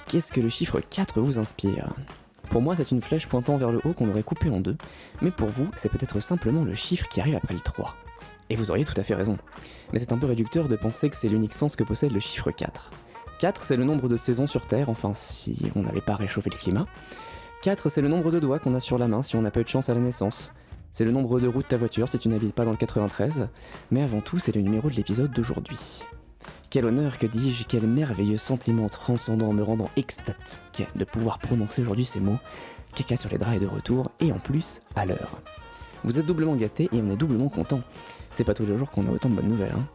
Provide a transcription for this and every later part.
Qu'est-ce que le chiffre 4 vous inspire ? Pour moi, c'est une flèche pointant vers le haut qu'on aurait coupée en deux, mais pour vous, c'est peut-être simplement le chiffre qui arrive après le 3. Et vous auriez tout à fait raison. Mais c'est un peu réducteur de penser que c'est l'unique sens que possède le chiffre 4. 4, c'est le nombre de saisons sur Terre, enfin si on n'avait pas réchauffé le climat. 4, c'est le nombre de doigts qu'on a sur la main si on n'a pas eu de chance à la naissance. C'est le nombre de roues de ta voiture si tu n'habites pas dans le 93. Mais avant tout, c'est le numéro de l'épisode d'aujourd'hui. Quel honneur, que dis-je, quel merveilleux sentiment transcendant me rendant extatique de pouvoir prononcer aujourd'hui ces mots. Caca sur les draps est de retour, et en plus, à l'heure. Vous êtes doublement gâtés et on est doublement content. C'est pas tous les jours qu'on a autant de bonnes nouvelles, hein.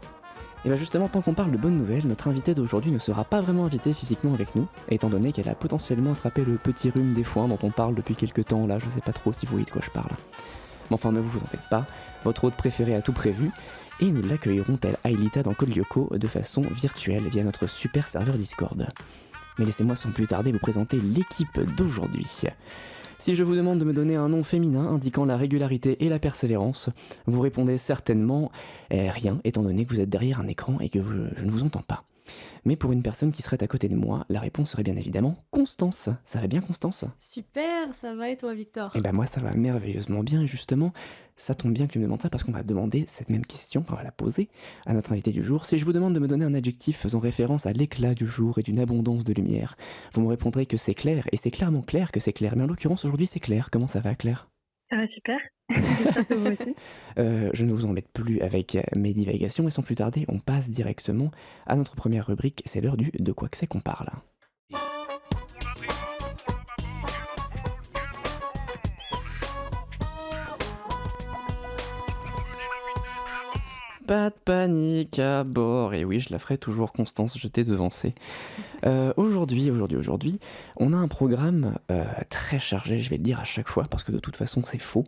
Et bien justement, tant qu'on parle de bonnes nouvelles, notre invitée d'aujourd'hui ne sera pas vraiment invitée physiquement avec nous, étant donné qu'elle a potentiellement attrapé le petit rhume des foins dont on parle depuis quelques temps, là je sais pas trop si vous voyez de quoi je parle. Mais enfin ne vous en faites pas, votre hôte préféré a tout prévu, et nous l'accueillerons tel Aelita dans Code Lyoko de façon virtuelle via notre super serveur Discord. Mais laissez-moi sans plus tarder vous présenter l'équipe d'aujourd'hui. Si je vous demande de me donner un nom féminin indiquant la régularité et la persévérance, vous répondez certainement rien, étant donné que vous êtes derrière un écran et que je ne vous entends pas. Mais pour une personne qui serait à côté de moi, la réponse serait bien évidemment Constance. Ça va bien, Constance ? Super, ça va et toi, Victor ? Eh ben moi ça va merveilleusement bien, et justement, ça tombe bien que tu me demandes ça parce qu'on va demander cette même question, on va la poser à notre invité du jour. Si je vous demande de me donner un adjectif faisant référence à l'éclat du jour et d'une abondance de lumière, vous me répondrez que c'est clair, et c'est clairement clair que c'est clair. Mais en l'occurrence aujourd'hui c'est Claire. Comment ça va, Claire ? Ça va super. J'espère que vous aussi. Je ne vous embête plus avec mes divagations, et sans plus tarder, on passe directement à notre première rubrique, c'est l'heure du de quoi que c'est qu'on parle. Pas de panique à bord, et oui, je la ferai toujours, Constance, je t'ai devancé. Aujourd'hui, on a un programme très chargé, je vais le dire à chaque fois, parce que de toute façon c'est faux.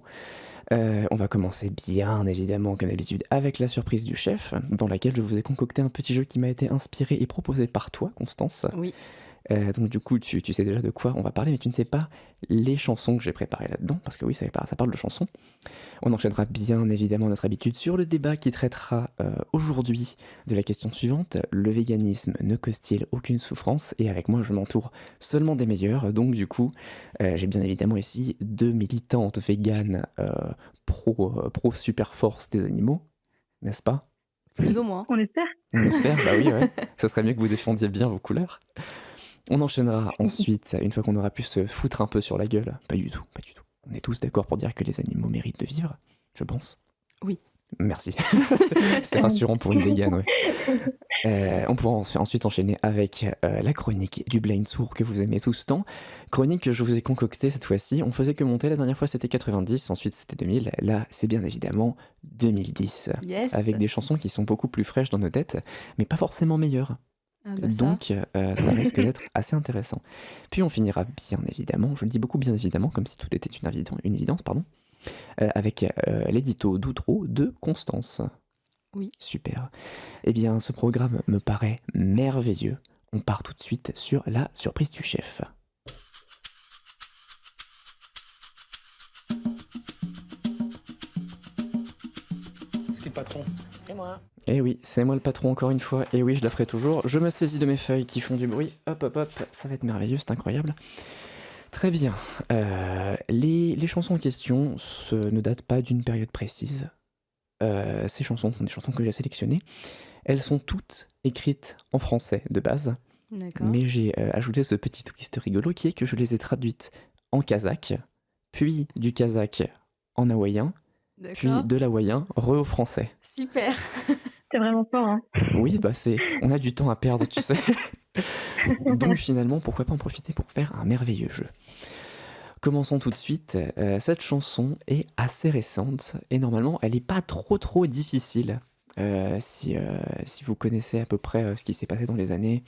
On va commencer bien évidemment, comme d'habitude, avec la surprise du chef, dans laquelle je vous ai concocté un petit jeu qui m'a été inspiré et proposé par toi, Constance. Oui. Donc du coup, tu sais déjà de quoi on va parler, mais tu ne sais pas les chansons que j'ai préparées là-dedans, parce que oui, ça parle de chansons. On enchaînera bien évidemment notre habitude sur le débat qui traitera aujourd'hui de la question suivante: le véganisme ne cause-t-il aucune souffrance? Et avec moi, je m'entoure seulement des meilleurs, donc du coup, j'ai bien évidemment ici deux militantes véganes pro super force des animaux, n'est-ce pas? Plus ou moins. On espère. On espère, bah oui, ouais. Ça serait mieux que vous défendiez bien vos couleurs. On enchaînera ensuite, une fois qu'on aura pu se foutre un peu sur la gueule. Pas du tout, pas du tout. On est tous d'accord pour dire que les animaux méritent de vivre, je pense. Oui. Merci. C'est rassurant pour une végane, ouais. On pourra ensuite enchaîner avec la chronique du Blind Sourd que vous aimez tous tant. Chronique que je vous ai concoctée cette fois-ci. On faisait que monter, la dernière fois c'était 90, ensuite c'était 2000. Là, c'est bien évidemment 2010. Yes. Avec des chansons qui sont beaucoup plus fraîches dans nos têtes, mais pas forcément meilleures. Ah bah Donc ça risque d'être assez intéressant. Puis on finira bien évidemment, je le dis beaucoup bien évidemment, comme si tout était une évidence, pardon, avec l'édito d'outro de Constance. Oui. Super. Eh bien, ce programme me paraît merveilleux. On part tout de suite sur la surprise du chef. C'est le patron. C'est moi. Eh oui, c'est moi le patron encore une fois, et oui, je la ferai toujours. Je me saisis de mes feuilles qui font du bruit, hop hop hop, ça va être merveilleux, c'est incroyable. Très bien. Les chansons en question ne datent pas d'une période précise. Ces chansons sont des chansons que j'ai sélectionnées. Elles sont toutes écrites en français de base, D'accord. mais j'ai ajouté ce petit twist rigolo qui est que je les ai traduites en kazakh, puis du kazakh en hawaïen, puis D'accord. de l'hawaïen au français. Super. C'est vraiment fort, hein. Oui, bah on a du temps à perdre, tu sais. Donc finalement, pourquoi pas en profiter pour faire un merveilleux jeu. Commençons tout de suite. Cette chanson est assez récente et normalement, elle n'est pas trop difficile. Si vous connaissez à peu près ce qui s'est passé dans les années...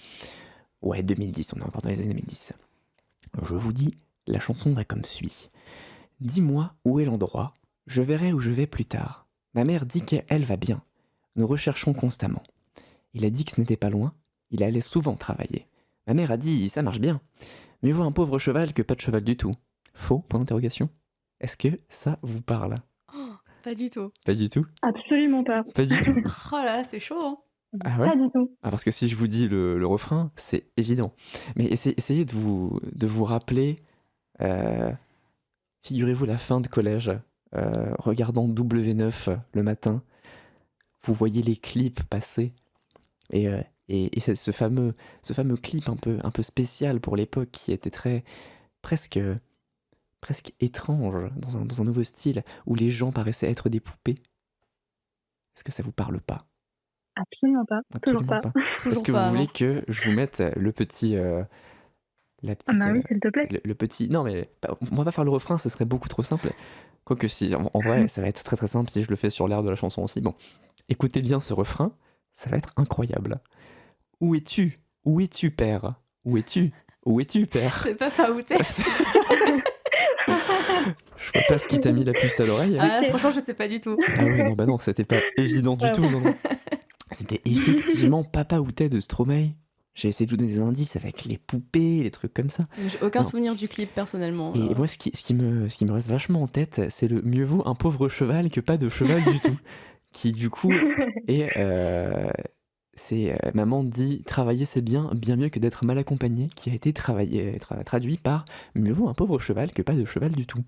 Ouais, 2010, on est encore dans les années 2010. Je vous dis, la chanson va comme suit. Dis-moi où est l'endroit, je verrai où je vais plus tard. Ma mère dit qu'elle va bien. Nous recherchons constamment. Il a dit que ce n'était pas loin, il allait souvent travailler. Ma mère a dit, ça marche bien. Mieux vaut un pauvre cheval que pas de cheval du tout. Faux, point d'interrogation. Est-ce que ça vous parle? Oh, pas du tout. Pas du tout? Absolument pas. Pas du tout? Oh là, c'est chaud, hein. Ah ouais? Pas du tout. Ah, parce que si je vous dis le refrain, c'est évident. Mais essayez de vous rappeler, euh, figurez-vous la fin de collège, regardant W9 le matin, vous voyez les clips passer, et c'est ce fameux clip un peu spécial pour l'époque qui était très, presque, presque étrange, dans un nouveau style, où les gens paraissaient être des poupées. Est-ce que ça vous parle pas? Absolument pas. Toujours Absolument pas. pas. Est-ce Toujours que vous pas, voulez non. que je vous mette le petit, la Ah petite, bah oui, s'il te plaît. le petit... Non mais on va pas faire le refrain, ce serait beaucoup trop simple. Quoique si, en vrai, ça va être très très simple si je le fais sur l'air de la chanson aussi. Bon, écoutez bien ce refrain, ça va être incroyable. Où es-tu? Où es-tu, père? Où es-tu? Où es-tu, père? C'est pas où t'es. Je vois pas ce qui t'a mis la puce à l'oreille. Ah, franchement, je sais pas du tout. Ah ouais, non, bah non, c'était pas évident du tout, non, non. C'était effectivement Papa où t'es de Stromae. J'ai essayé de vous donner des indices avec les poupées, les trucs comme ça. J'ai aucun Non. souvenir du clip personnellement. Et moi, ce qui me reste vachement en tête, c'est le mieux vaut un pauvre cheval que pas de cheval du tout. Qui, du coup, est. Maman dit travailler c'est bien, bien mieux que d'être mal accompagné, qui a été traduit par mieux vaut un pauvre cheval que pas de cheval du tout.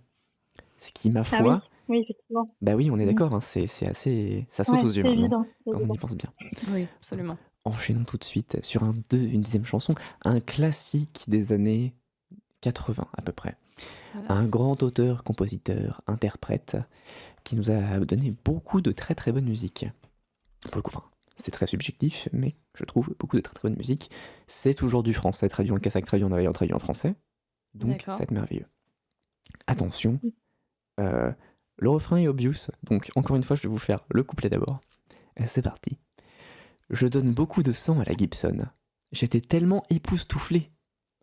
Ce qui, ma Ah foi, oui, effectivement. bah oui, on est Mhm. d'accord, hein, c'est assez. Ça saute Ouais, aux yeux c'est maintenant, évident. c'est quand on évident. y pense bien. Oui, absolument. Enchaînons tout de suite sur une deuxième chanson, un classique des années 80 à peu près. Voilà. Un grand auteur, compositeur, interprète qui nous a donné beaucoup de très très bonne musique. Pour le coup, enfin, c'est très subjectif, mais je trouve beaucoup de très très bonne musique. C'est toujours du français, traduit en kazakh, traduit en navaillant, traduit en français. Donc D'accord. ça va être merveilleux. Attention, le refrain est obvious, donc encore une fois, je vais vous faire le couplet d'abord. C'est parti. Je donne beaucoup de sang à la Gibson. J'étais tellement époustouflé.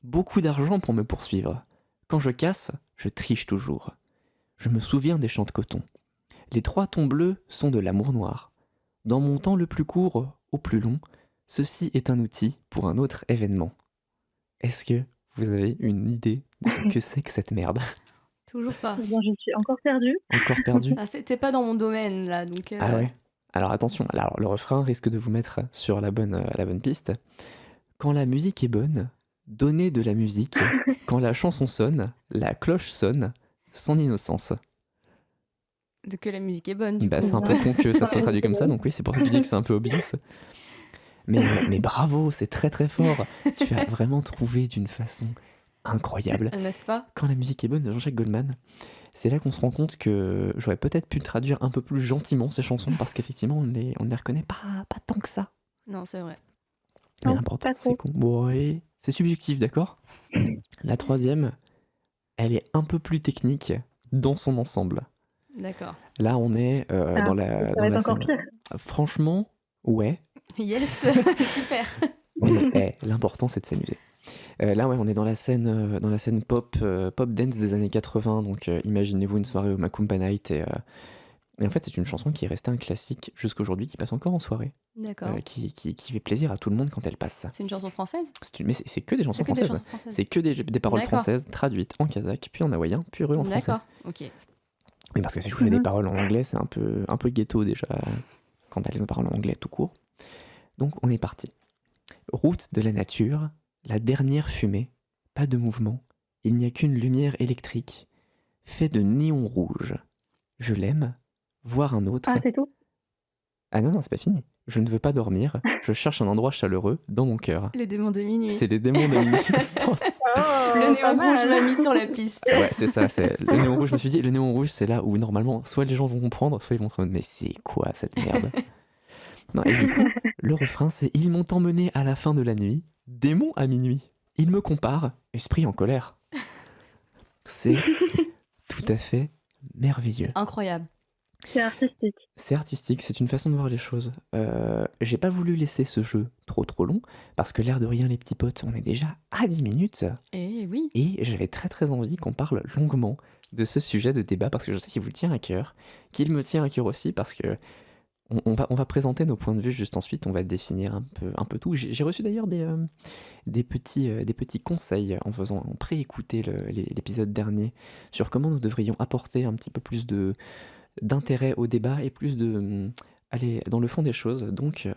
Beaucoup d'argent pour me poursuivre. Quand je casse, je triche toujours. Je me souviens des champs de coton. Les 3 tons bleus sont de l'amour noir. Dans mon temps le plus court au plus long, ceci est un outil pour un autre événement. Est-ce que vous avez une idée de ce que c'est que cette merde? Toujours pas. Eh bien, je suis encore perdue. Encore perdu? Ah, c'était pas dans mon domaine là, donc. Ah ouais. Alors attention, alors le refrain risque de vous mettre sur la bonne piste. Quand la musique est bonne, donnez de la musique. Quand la chanson sonne, la cloche sonne, sans innocence. De que la musique est bonne. Du Bah coup. c'est un peu con que ça soit traduit comme ça, donc oui, c'est pour ça que je dis que c'est un peu obvious. Mais bravo, c'est très très fort. Tu as vraiment trouvé d'une façon incroyable. N'est-ce pas? Quand la musique est bonne de Jean-Jacques Goldman, c'est là qu'on se rend compte que j'aurais peut-être pu traduire un peu plus gentiment ces chansons, parce qu'effectivement, on ne les reconnaît pas tant que ça. Non, c'est vrai. Mais Non, l'important, pas c'est trop. qu'on... Bon, ouais, c'est subjectif, d'accord? La troisième, elle est un peu plus technique dans son ensemble. D'accord. Là, on est Ah, dans ça la va être encore scène. pire. Franchement, ouais, Yes, super. mais l'important, c'est de s'amuser. Là, ouais, on est dans la scène pop dance des années 80, donc imaginez-vous une soirée au Macumba Night, et en fait, c'est une chanson qui est restée un classique jusqu'aujourd'hui, qui passe encore en soirée, D'accord. qui fait plaisir à tout le monde quand elle passe. C'est une chanson française? Mais c'est que des chansons C'est que des françaises. chansons françaises. C'est que des paroles D'accord. françaises traduites en kazakh, puis en hawaïen, puis heureux en français. D'accord, ok. Oui, parce que si je vous fais des Mhm. paroles en anglais, c'est un peu ghetto déjà, quand t'as les paroles en anglais tout court. Donc on est parti. Route de la nature, la dernière fumée, pas de mouvement, il n'y a qu'une lumière électrique, fait de néon rouge. Je l'aime, voir un autre. Ah, c'est tout? Ah non, c'est pas fini. Je ne veux pas dormir, je cherche un endroit chaleureux dans mon cœur. Les démons de minuit. C'est les démons de minuit. Le néon rouge m'a mis sur la piste. Ouais, c'est ça, c'est le néon rouge. Je me suis dit, le néon rouge, c'est là où normalement, soit les gens vont comprendre, soit ils vont se dire, mais c'est quoi cette merde? Non, et du coup, le refrain, c'est ils m'ont emmené à la fin de la nuit, démon à minuit. Ils me comparent, esprit en colère. C'est tout à fait merveilleux. Incroyable. C'est artistique. C'est artistique, c'est une façon de voir les choses. J'ai pas voulu laisser ce jeu trop long, parce que l'air de rien, les petits potes, on est déjà à 10 minutes. Et oui. Et j'avais très envie qu'on parle longuement de ce sujet de débat, parce que je sais qu'il vous tient à cœur, qu'il me tient à cœur aussi, parce que on va présenter nos points de vue juste ensuite, on va définir un peu tout. J'ai reçu d'ailleurs des petits conseils en pré-écouter l'épisode dernier sur comment nous devrions apporter un petit peu plus d'intérêt au débat et plus aller dans le fond des choses. Donc,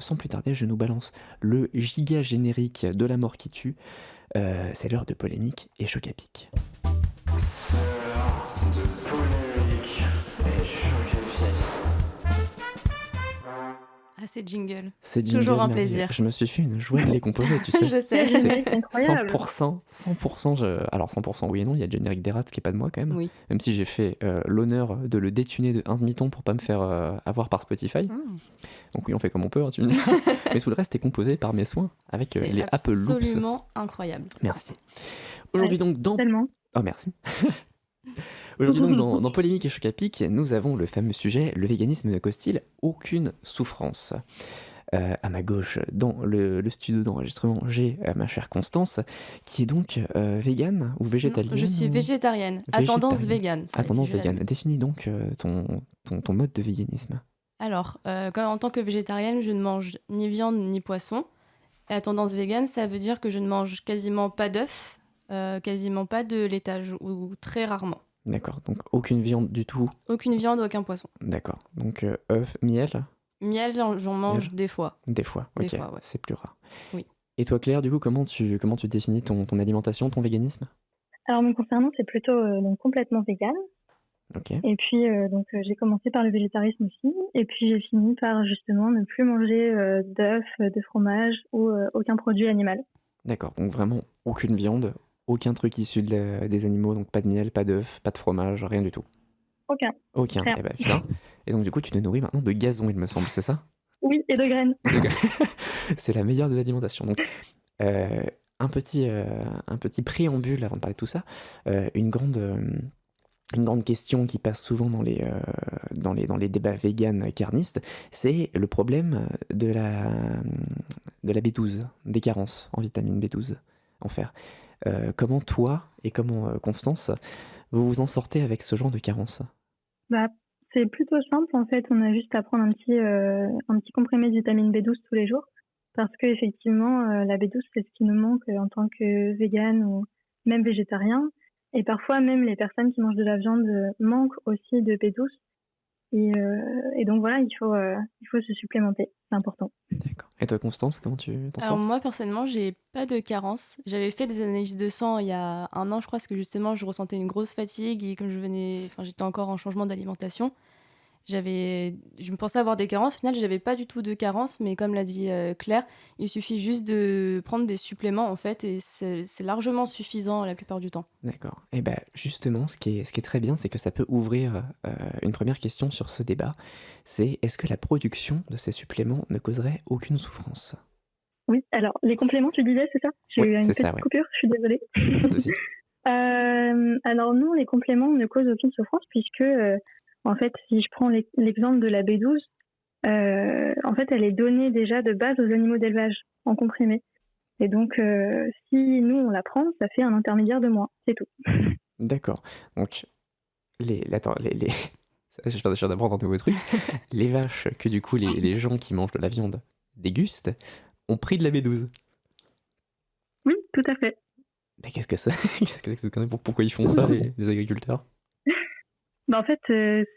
sans plus tarder, je nous balance le giga générique de la mort qui tue. C'est l'heure de polémique et choc à pic. Ah, c'est jingle. C'est Toujours jingle un merveilleux. plaisir. Je me suis fait une joie de les composer, tu sais. Je sais. Le générique est incroyable. 100%, alors 100% oui et non, il y a le générique d'Erat qui est pas de moi quand même. Oui. Même si j'ai fait l'honneur de le détuner de un demi-ton pour pas me faire avoir par Spotify. Donc oui, on fait comme on peut, hein, tu me dis. Mais tout le reste est composé par mes soins avec C'est les Apple Loops. absolument incroyable. Merci. Aujourd'hui donc dans... Tellement. Oh merci. Aujourd'hui donc dans Polémique et Choc à Pic, nous avons le fameux sujet, le véganisme ne cause-t-il aucune souffrance ? À ma gauche, dans le studio d'enregistrement, j'ai ma chère Constance, qui est donc végane ou végétalienne. Je suis ou- végétarienne, à tendance végane. À tendance si je végane. l'avais. Définis donc ton mode de véganisme. Alors, en tant que végétarienne, je ne mange ni viande ni poisson. Et à tendance végane, ça veut dire que je ne mange quasiment pas d'œufs, quasiment pas de laitage, ou très rarement. D'accord, donc aucune viande du tout. Aucune viande, aucun poisson. D'accord, donc œufs, miel, Miel, j'en mange des fois. des fois. Des Ok, fois, ouais. c'est plus rare. Oui. Et toi Claire, du coup, comment tu définis ton alimentation, ton véganisme ? Alors, me concernant, c'est plutôt donc complètement vegan. Ok, Et puis, j'ai commencé par le végétarisme aussi. Et puis, j'ai fini par justement ne plus manger d'œufs, de fromage ou aucun produit animal. d'accord, donc vraiment aucune viande, aucun truc issu des animaux, donc pas de miel, pas d'œufs, pas de fromage, rien du tout. Aucun. Aucun, Rien. eh ben putain. Et donc du coup, tu te nourris maintenant de gazon, il me semble, c'est ça ? Oui, et de graines. C'est la meilleure des alimentations. Donc, un petit préambule avant de parler de tout ça. Une grande question qui passe souvent dans les débats véganes carnistes, c'est le problème de la B12, des carences en vitamine B12, en fer. Comment toi et comment Constance, vous vous en sortez avec ce genre de carences ? Bah, c'est plutôt simple en fait. On a juste à prendre un petit comprimé de vitamine B12 tous les jours. Parce que effectivement, la B12, c'est ce qui nous manque en tant que vegan ou même végétarien. Et parfois, même les personnes qui mangent de la viande manquent aussi de B12. Et donc voilà, il faut se supplémenter. C'est important. D'accord. Et toi Constance, comment tu t'en Alors sors ? moi, personnellement, j'ai pas de carence. J'avais fait des analyses de sang il y a 1 an, je crois, parce que justement, je ressentais une grosse fatigue et comme j'étais encore en changement d'alimentation, je me pensais avoir des carences. Au final, j'avais pas du tout de carences, mais comme l'a dit Claire, il suffit juste de prendre des suppléments en fait, et c'est largement suffisant la plupart du temps. D'accord. Et ben justement, ce qui est très bien, c'est que ça peut ouvrir une première question sur ce débat. C'est est-ce que la production de ces suppléments ne causerait aucune souffrance ? Oui, alors les compléments, tu disais, c'est ça? J'ai Oui, eu une c'est petite ça, ouais. coupure, je suis désolée. Pas de souci. Alors non, les compléments ne causent aucune souffrance puisque, en fait, si je prends l'exemple de la B12, en fait, elle est donnée déjà de base aux animaux d'élevage en comprimé. Et donc, si nous, on la prend, ça fait un intermédiaire de moins, c'est tout. D'accord. Donc, attends, je viens d'apprendre un nouveau truc. Les vaches que du coup les gens qui mangent de la viande dégustent ont pris de la B12. Oui, tout à fait. Mais qu'est-ce que c'est? Qu'est-ce que c'est que cette connerie? Pourquoi ils font ça, les agriculteurs? En fait,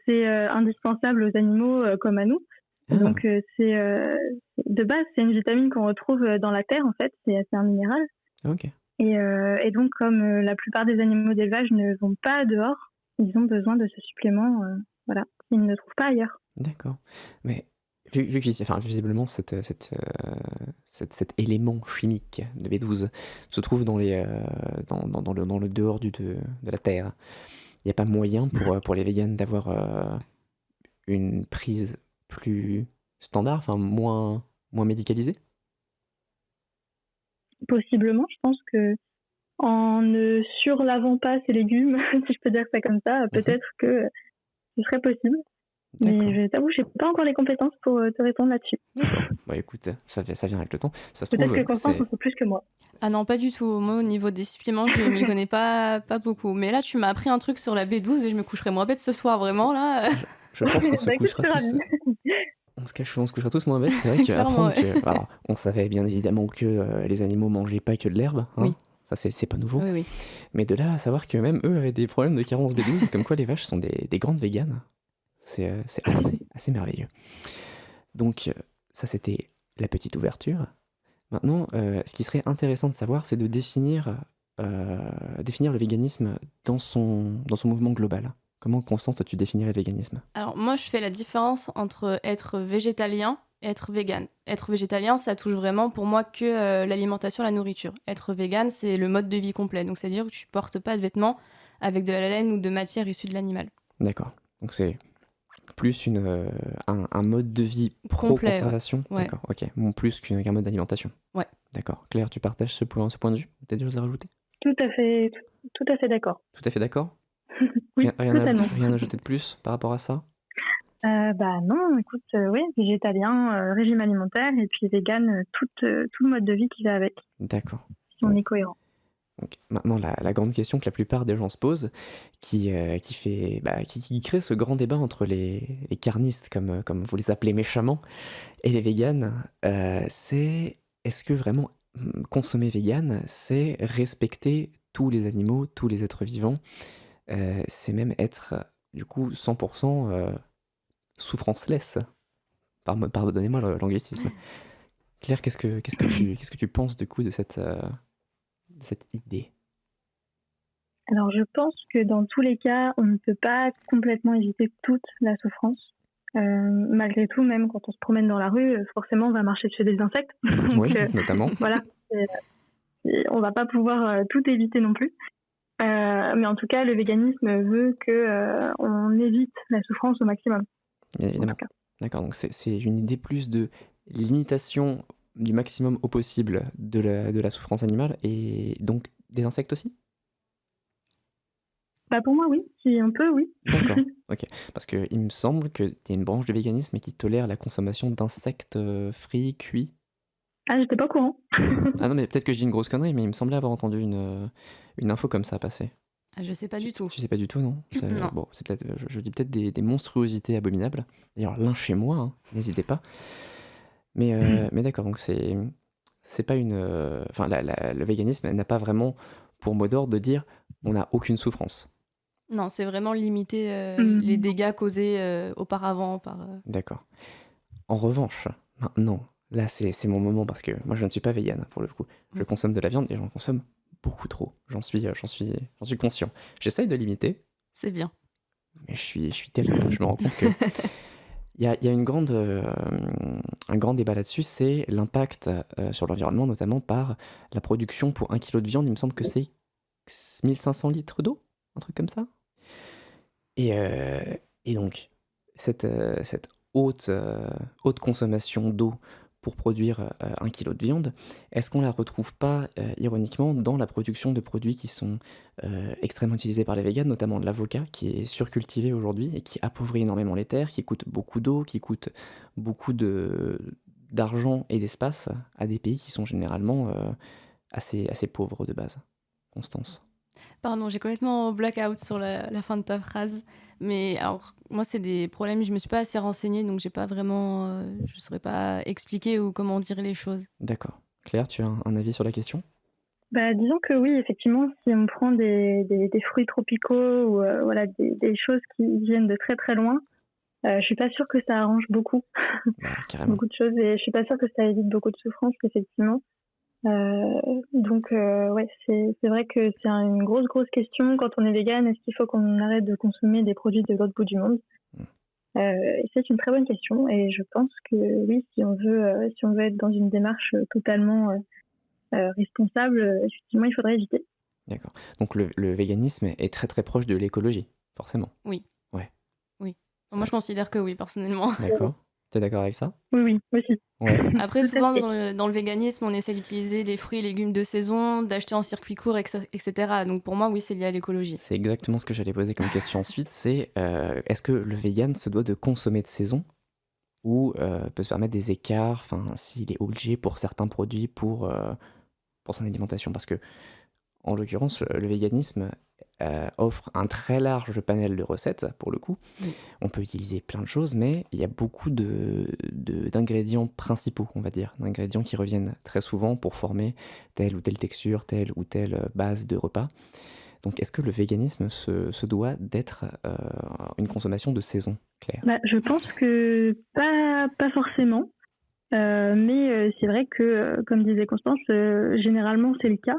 c'est indispensable aux animaux comme à nous. Ah. Donc, de base, c'est une vitamine qu'on retrouve dans la terre, en fait. C'est un minéral. Ok. Et donc, comme la plupart des animaux d'élevage ne vont pas dehors, ils ont besoin de ce supplément, voilà, qu'ils ne trouvent pas ailleurs. D'accord. Mais vu que visiblement cet élément chimique de B12 se trouve dans le dehors de la Terre, il n'y a pas moyen pour les véganes d'avoir une prise plus standard, enfin moins médicalisée? Possiblement, je pense que en ne surlavant pas ces légumes, si je peux dire ça comme ça, peut-être que ce serait possible. D'accord. Mais je t'avoue, je n'ai pas encore les compétences pour te répondre là-dessus. D'accord. Bah écoute, ça vient avec le temps. Ça se Peut-être trouve, que Constance c'est... en sait plus que moi. Ah non, pas du tout. Moi, au niveau des suppléments, je m'y connais pas beaucoup. Mais là, tu m'as appris un truc sur la B12 et je me coucherai moins bête ce soir, vraiment, là. Je pense qu'on se Bah, écoute, couchera je suis tous. ravie. On se couchera tous moins bêtes. C'est vrai Clairement, qu'apprendre que... Alors, on savait bien évidemment que les animaux mangeaient pas que de l'herbe. Hein. Oui. Ça, c'est pas nouveau. Oui, oui. Mais de là à savoir que même eux avaient des problèmes de carence B12, comme quoi les vaches sont des grandes véganes, C'est assez merveilleux. Donc, ça, c'était la petite ouverture. Maintenant, ce qui serait intéressant de savoir, c'est de définir le véganisme dans son mouvement global. Comment, Constance, tu définirais le véganisme? Alors moi, je fais la différence entre être végétalien et être vegan. Être végétalien, ça touche vraiment pour moi que l'alimentation, la nourriture. Être vegan, c'est le mode de vie complet. Donc c'est-à-dire que tu portes pas de vêtements avec de la laine ou de matière issue de l'animal. D'accord. Donc, c'est plus un mode de vie Complet, pro-conservation. ouais. D'accord, ok. Bon, plus qu'un mode d'alimentation. Ouais. D'accord. Claire, tu partages ce point de vue? T'as des choses à rajouter? Tout à fait d'accord. Tout à fait d'accord? Oui, Rien à totalement. ajouter, rien à ajouter de plus par rapport à ça? Bah non, écoute, oui, végétalien, régime alimentaire et puis vegan, tout le mode de vie qui va avec, D'accord. si on est cohérent. Donc, maintenant, la grande question que la plupart des gens se posent, qui crée ce grand débat entre les carnistes, comme vous les appelez méchamment, et les véganes, c'est est-ce que vraiment consommer vegan, c'est respecter tous les animaux, tous les êtres vivants, c'est même être du coup 100% souffranceless. Pardonnez-moi l'anglicisme. Claire, qu'est-ce que tu penses du coup de cette idée? Alors je pense que dans tous les cas, on ne peut pas complètement éviter toute la souffrance. Malgré tout, même quand on se promène dans la rue, forcément on va marcher sur des insectes. Donc, Oui, notamment. voilà, on va pas pouvoir tout éviter non plus. Mais en tout cas, le véganisme veut que on évite la souffrance au maximum. Bien En évidemment. tout cas. D'accord, donc c'est une idée plus de limitation du maximum au possible de la souffrance animale et donc des insectes aussi? Bah pour moi, oui. Si on peut, oui. D'accord, ok. Parce qu'il me semble qu'il y a une branche du véganisme qui tolère la consommation d'insectes frits, cuits. Ah, j'étais pas au courant. Ah non, mais peut-être que je dis une grosse connerie, mais il me semblait avoir entendu une info comme ça passer. Ah, je sais pas du tout. Tu sais pas du tout, non? Non. Bon, c'est peut-être, je dis peut-être des monstruosités abominables. D'ailleurs, chez moi, hein, n'hésitez pas. Mais d'accord, donc c'est pas une. Enfin, le véganisme n'a pas vraiment pour mot d'ordre de dire on n'a aucune souffrance. Non, c'est vraiment limiter Mhm. les dégâts causés auparavant par... D'accord. En revanche, maintenant, là c'est mon moment parce que moi je ne suis pas végane pour le coup. Je consomme de la viande et j'en consomme beaucoup trop. J'en suis conscient. J'essaye de limiter, C'est bien. mais je suis terrible. Je me rends compte que il y a un grand débat là-dessus, c'est l'impact sur l'environnement, notamment par la production pour 1 kilo de viande. Il me semble que c'est 1500 litres d'eau, un truc comme ça. Et donc, cette haute consommation d'eau pour produire 1 kilo de viande, est-ce qu'on la retrouve pas ironiquement dans la production de produits qui sont extrêmement utilisés par les véganes, notamment de l'avocat qui est surcultivé aujourd'hui et qui appauvrit énormément les terres, qui coûte beaucoup d'eau, qui coûte beaucoup d'argent et d'espace à des pays qui sont généralement assez pauvres de base. Constance. Pardon, j'ai complètement blackout sur la fin de ta phrase. Mais alors, moi, c'est des problèmes, je me suis pas assez renseignée, donc j'ai pas vraiment... je ne saurais pas expliquer ou comment dire les choses. D'accord. Claire, tu as un avis sur la question? Bah, disons que oui, effectivement, si on prend des fruits tropicaux ou voilà, des choses qui viennent de très très loin, je suis pas sûre que ça arrange beaucoup, Bah, carrément. beaucoup de choses et je suis pas sûre que ça évite beaucoup de souffrance, effectivement. Donc, ouais, c'est vrai que c'est une grosse question quand on est vegan. Est-ce qu'il faut qu'on arrête de consommer des produits de l'autre bout du monde? Et c'est une très bonne question et je pense que oui, si on veut être dans une démarche totalement responsable, effectivement, il faudrait éviter. D'accord. Donc le véganisme est très très proche de l'écologie, forcément. Oui. Ouais. Oui. Moi, je considère que oui, personnellement. D'accord. T'es d'accord avec ça? Oui, aussi. Ouais. Après, souvent, dans le véganisme, on essaie d'utiliser des fruits et légumes de saison, d'acheter en circuit court, etc. Donc pour moi, oui, c'est lié à l'écologie. C'est exactement ce que j'allais poser comme question ensuite, c'est est-ce que le vegan se doit de consommer de saison ou peut se permettre des écarts, enfin s'il est obligé pour certains produits pour son alimentation? Parce que en l'occurrence, le véganisme offre un très large panel de recettes, pour le coup. Oui. On peut utiliser plein de choses, mais il y a beaucoup d'ingrédients principaux, on va dire, d'ingrédients qui reviennent très souvent pour former telle ou telle texture, telle ou telle base de repas. Donc est-ce que le véganisme se doit d'être une consommation de saison, Claire? Bah, je pense que pas forcément. Mais c'est vrai que, comme disait Constance, généralement c'est le cas.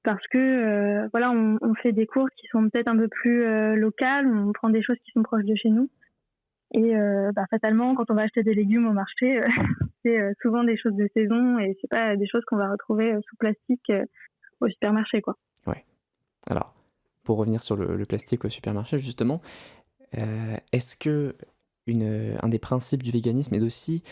Parce que voilà, on fait des cours qui sont peut-être un peu plus locales, on prend des choses qui sont proches de chez nous. Et fatalement, quand on va acheter des légumes au marché, c'est souvent des choses de saison et c'est pas des choses qu'on va retrouver sous plastique au supermarché, quoi. Ouais. Alors, pour revenir sur le plastique au supermarché, justement, est-ce que un des principes du véganisme est aussi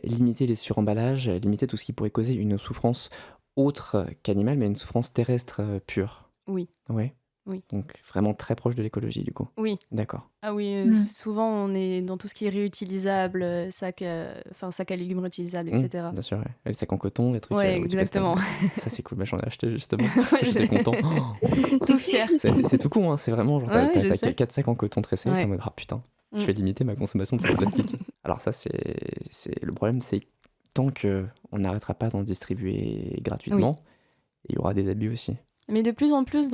limiter les suremballages, limiter tout ce qui pourrait causer une souffrance autre qu'animale, mais une souffrance terrestre pure? Oui, Ouais. oui. Donc vraiment très proche de l'écologie, du coup. Oui. D'accord. Ah oui, Mm. souvent on est dans tout ce qui est réutilisable, sac à légumes réutilisables, etc. Bien sûr, ouais. Et les sacs en coton, les trucs Ouais, où tu passes ta exactement. Ça, c'est cool. Bah, j'en ai acheté justement. Ouais, J'étais content. Oh, Tout fier. c'est tout con, hein. C'est vraiment genre, Ouais, je t'as sais. 4 sacs en coton tressé, t'es en Ouais. mode, ah putain, je Mm. vais limiter ma consommation de sacs plastique. Alors, ça, le problème, c'est que tant qu'on n'arrêtera pas d'en distribuer gratuitement, il y aura des abus aussi. Mais de plus en plus,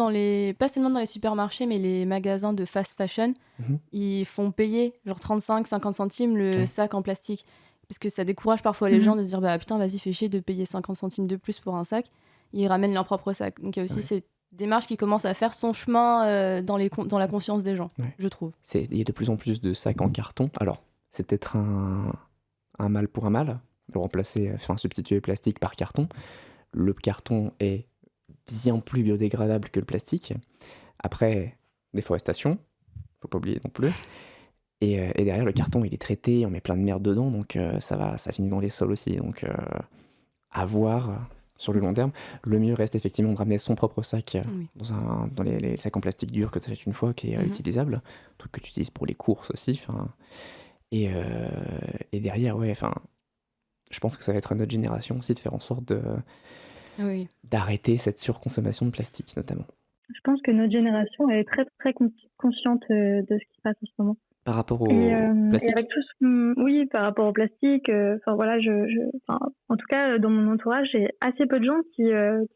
pas seulement dans les supermarchés, mais les magasins de fast fashion, Mhm. ils font payer genre 35-50 centimes le Ouais. sac en plastique. Parce que ça décourage parfois les Mhm. gens de se dire bah putain, vas-y, fais chier de payer 50 centimes de plus pour un sac. Ils ramènent leur propre sac. Donc il y a aussi Ouais. cette démarche qui commence à faire son chemin dans la conscience des gens, Ouais. je trouve. Il y a de plus en plus de sacs en carton. Alors, c'est peut-être un mal pour un mal, de substituer le plastique par carton. Le carton est bien plus biodégradable que le plastique. Après, déforestation, faut pas oublier non plus. Et derrière, le carton, il est traité, on met plein de merde dedans, donc ça finit dans les sols aussi. Donc, à voir sur le long terme. Le mieux reste effectivement de ramener son propre sac Oui. dans les sacs en plastique dur que tu achètes une fois, qui est réutilisable, truc que tu utilises pour les courses aussi. Et derrière, ouais, je pense que ça va être à notre génération aussi de faire en sorte Oui. d'arrêter cette surconsommation de plastique, notamment. Je pense que notre génération elle est très très consciente de ce qui se passe en ce moment. Par rapport au Et plastique. avec tout oui, par rapport au plastique, voilà, en tout cas, dans mon entourage, j'ai assez peu de gens qui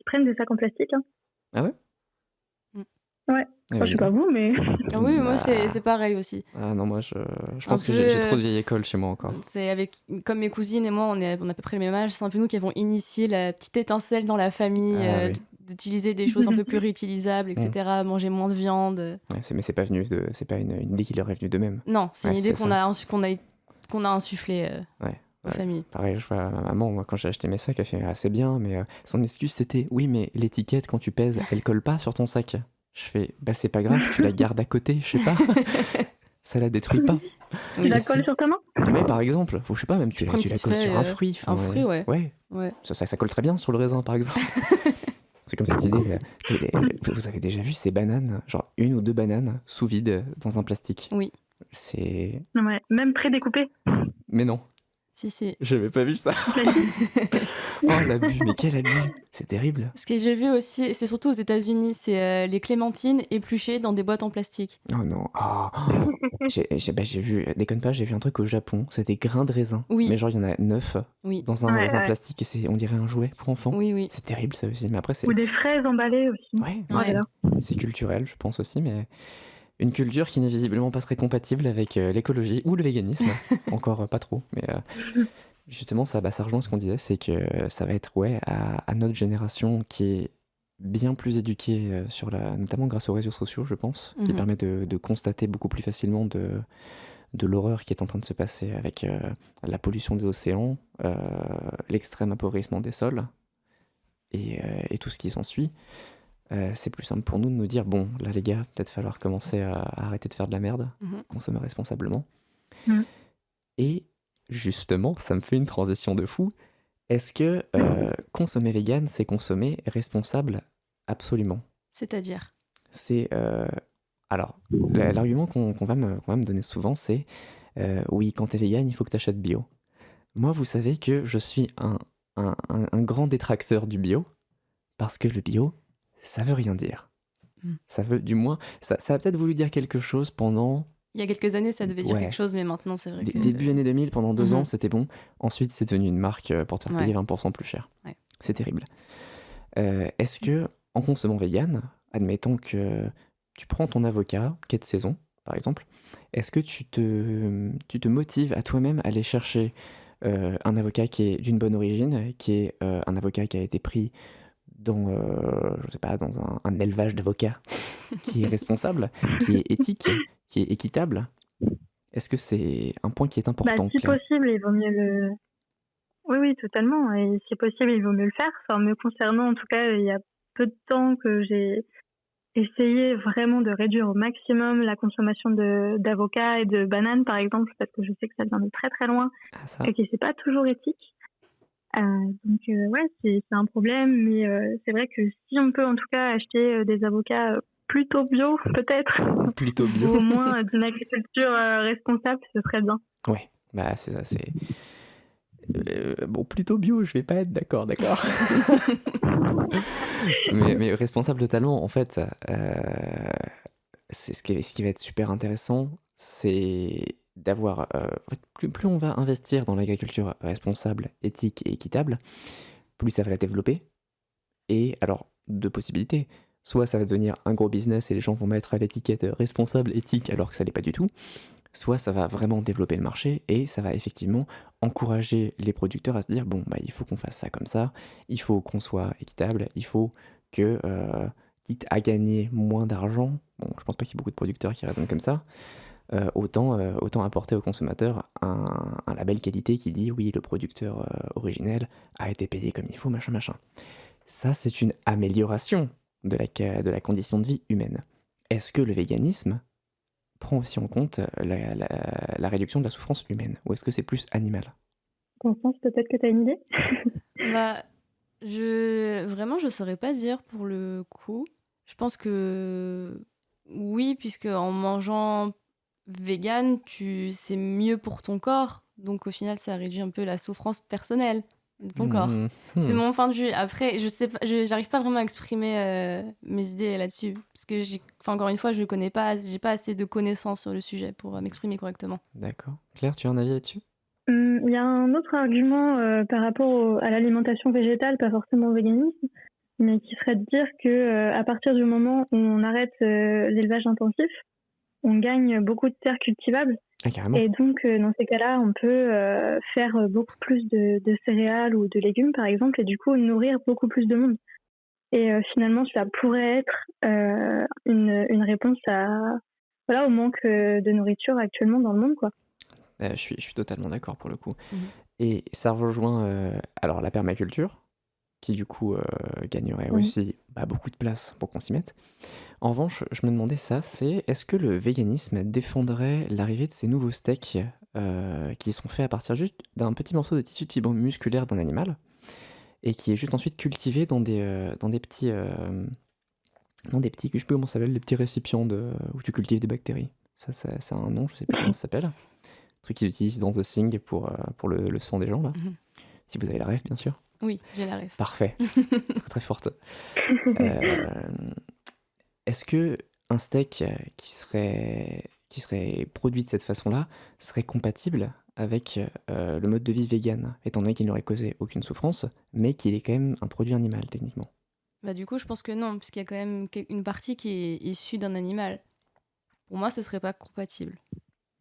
prennent des sacs en plastique, hein. Ah ouais? Ouais. Enfin, je sais pas vous, mais Ah oui, moi Bah. c'est pareil aussi. Ah non, moi je pense que peu, j'ai trop de vieille école chez moi encore. C'est comme mes cousines et moi, on a à peu près le même âge. C'est un peu nous qui avons initié la petite étincelle dans la famille Ah oui. d'utiliser des choses un peu plus réutilisables, etc. Manger moins de viande. Ouais, mais c'est pas une idée qui leur est venue d'eux-mêmes. Non, c'est une Ouais, idée c'est qu'on a insufflée aux Ouais. familles. Pareil, je vois ma maman, moi, quand j'ai acheté mes sacs, elle fait c'est bien, mais son excuse c'était oui, mais l'étiquette quand tu pèses, elle colle pas sur ton sac. Je fais bah c'est pas grave, tu la gardes à côté, je sais pas. Ça la détruit pas. tu la colles sur ta main? Mais par exemple, ou je sais pas, même tu prends une la petite colles sur feuille, un fruit. un fruit, ouais. Ouais. Ça colle très bien sur le raisin, par exemple. C'est comme cette idée. Vous avez déjà vu ces bananes, genre 1 ou 2 bananes sous vide dans un plastique? Oui. Ouais, même prédécoupé. Mais non, Si. j'avais pas vu ça. Oh l'abus, mais quel abus! C'est terrible. Ce que j'ai vu aussi, c'est surtout aux États-Unis, c'est les clémentines épluchées dans des boîtes en plastique. Oh non, j'ai vu, déconne pas, j'ai vu un truc au Japon, c'est des grains de raisin. Oui. Mais genre il y en a 9 Oui. dans un Ouais. plastique et on dirait un jouet pour enfants. Oui. C'est terrible ça aussi, mais après c'est... Ou des fraises emballées aussi. Ouais, Oh là là. c'est culturel, je pense aussi, mais une culture qui n'est visiblement pas très compatible avec l'écologie ou le véganisme. Encore pas trop, mais justement, ça rejoint ce qu'on disait, c'est que ça va être à notre génération qui est bien plus éduquée notamment grâce aux réseaux sociaux, je pense, qui permet de constater beaucoup plus facilement de l'horreur qui est en train de se passer avec la pollution des océans, l'extrême appauvrissement des sols et tout ce qui s'ensuit. C'est plus simple pour nous de nous dire bon, là les gars, peut-être falloir commencer à arrêter de faire de la merde, consommer responsablement. Et justement, ça me fait une transition de fou. Est-ce que consommer vegan, c'est consommer responsable? Absolument. C'est-à-dire? C'est alors l'argument qu'on va me donner souvent, c'est oui, quand t'es vegan, il faut que t'achètes bio. Moi, vous savez que je suis un grand détracteur du bio parce que le bio, ça veut rien dire. Ça veut, du moins, ça a peut-être voulu dire quelque chose pendant... Il y a quelques années, ça devait dire Ouais. quelque chose, mais maintenant, c'est vrai que... Début année 2000, pendant 2 ans, c'était bon. Ensuite, c'est devenu une marque pour te faire payer 20% plus cher. Ouais. C'est terrible. Est-ce que, en consommant vegan, admettons que tu prends ton avocat, qui est de saison, par exemple, est-ce que tu te motives à toi-même à aller chercher un avocat qui est d'une bonne origine, qui est un avocat qui a été pris dans, je sais pas, dans un élevage d'avocats, qui est responsable, qui est éthique, qui est équitable? Est-ce que c'est un point qui est Bah, important, si Claire? possible, il vaut mieux le. Oui, oui, totalement. Et si possible, il vaut mieux le faire. Enfin, me concernant, en tout cas, il y a peu de temps que j'ai essayé vraiment de réduire au maximum la consommation d'avocats et de bananes, par exemple, parce que je sais que ça vient de très très loin Ah ça, et que c'est pas toujours éthique. Donc ouais, c'est un problème, mais c'est vrai que si on peut en tout cas acheter des avocats plutôt bio, peut-être, plutôt ou bio. au moins d'une agriculture responsable, ce serait bien. Ouais, bah c'est ça, c'est... bon, plutôt bio, je vais pas être d'accord. mais responsable totalement, en fait, c'est ce qui va être super intéressant, c'est d'avoir... en fait, plus on va investir dans l'agriculture responsable, éthique et équitable, plus ça va la développer. Et alors, deux possibilités. Soit ça va devenir un gros business et les gens vont mettre à l'étiquette responsable, éthique, alors que ça l'est pas du tout. Soit ça va vraiment développer le marché et ça va effectivement encourager les producteurs à se dire bon, bah, il faut qu'on fasse ça comme ça, il faut qu'on soit équitable, il faut que, quitte à gagner moins d'argent, bon, je pense pas qu'il y ait beaucoup de producteurs qui raisonnent comme ça, autant apporter aux consommateurs un label qualité qui dit oui, le producteur originel a été payé comme il faut, machin, machin. Ça, c'est une amélioration de la condition de vie humaine. Est-ce que le véganisme prend aussi en compte la réduction de la souffrance humaine? Ou est-ce que c'est plus animal? Constance, peut-être que tu as une idée? Bah, vraiment, je saurais pas dire pour le coup. Je pense que oui, puisque en mangeant vegan, c'est mieux pour ton corps. Donc au final, ça réduit un peu la souffrance personnelle de ton corps. C'est mon point de vue. Après, je sais pas, j'arrive pas vraiment à exprimer mes idées là-dessus. Parce que encore une fois, je connais pas, j'ai pas assez de connaissances sur le sujet pour m'exprimer correctement. D'accord. Claire, tu as un avis là-dessus? Il y a un autre argument par rapport à l'alimentation végétale, pas forcément au véganisme, mais qui serait de dire que à partir du moment où on arrête l'élevage intensif, on gagne beaucoup de terres cultivables. Ah, carrément. Et donc, dans ces cas-là, on peut faire beaucoup plus de céréales ou de légumes, par exemple, et du coup, nourrir beaucoup plus de monde. Et finalement, ça pourrait être une réponse voilà, au manque de nourriture actuellement dans le monde, quoi. Je suis totalement d'accord pour le coup. Mhm. Et ça rejoint alors la permaculture, qui du coup gagnerait Oui. aussi beaucoup de place pour qu'on s'y mette. En revanche, je me demandais ça, c'est est-ce que le véganisme défendrait l'arrivée de ces nouveaux steaks qui sont faits à partir juste d'un petit morceau de tissu de fibre musculaire d'un animal et qui est juste ensuite cultivé dans des petits, je sais plus comment ça s'appelle, les petits récipients où tu cultives des bactéries. Ça a un nom, je sais plus comment ça s'appelle. Un truc qu'ils utilisent dans The Thing pour le sang des gens là. Mhm. Si vous avez la ref, bien sûr. Oui, j'ai la ref. Parfait. Très très forte. Euh, Est-ce que un steak qui serait produit de cette façon-là serait compatible avec le mode de vie vegan, étant donné qu'il n'aurait causé aucune souffrance, mais qu'il est quand même un produit animal techniquement? Bah, du coup, je pense que non, puisqu'il y a quand même une partie qui est issue d'un animal. Pour moi, ce serait pas compatible.